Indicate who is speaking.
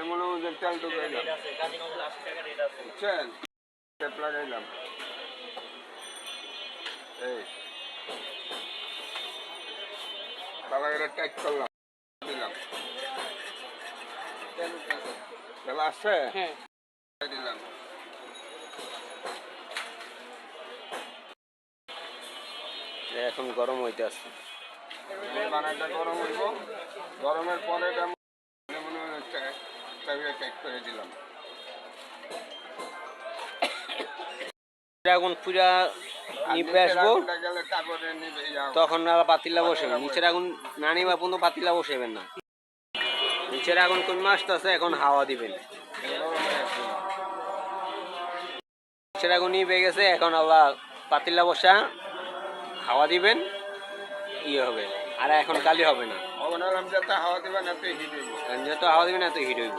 Speaker 1: মনে হয় তেল ঢুকাইলাম, বুঝছেন? টেপ লাগাইলাম, এই তালা করে টাইট করলাম, দিলাম, তেল আসছে, দিলাম।
Speaker 2: এখন গরম হইতে আছে,
Speaker 1: বানাটা গরম হইব, গরমের পরে মনে হয় চাবিটা টাইট করে দিলাম।
Speaker 2: এখন পুরা নিবে আসবো,
Speaker 1: গেলে তারপরে নিবে
Speaker 2: তখন আর পাতিলা বসাবেন। নিচের আগুন না নিবা পর্যন্ত পাতিলা বসাবেন না। নিচের আগুন কোন মাছটা আছে, এখন হাওয়া দিবেন। নিচের আগুন নিভে গেছে, এখন আল্লাহ পাতিলা বসা হাওয়া দিবেন, ইয়ে হবে। আর এখন কালি হবে না,
Speaker 1: যত হাওয়া দিবেন এত হিট হইব,
Speaker 2: যত হাওয়া দিবেন এত হিট হইব।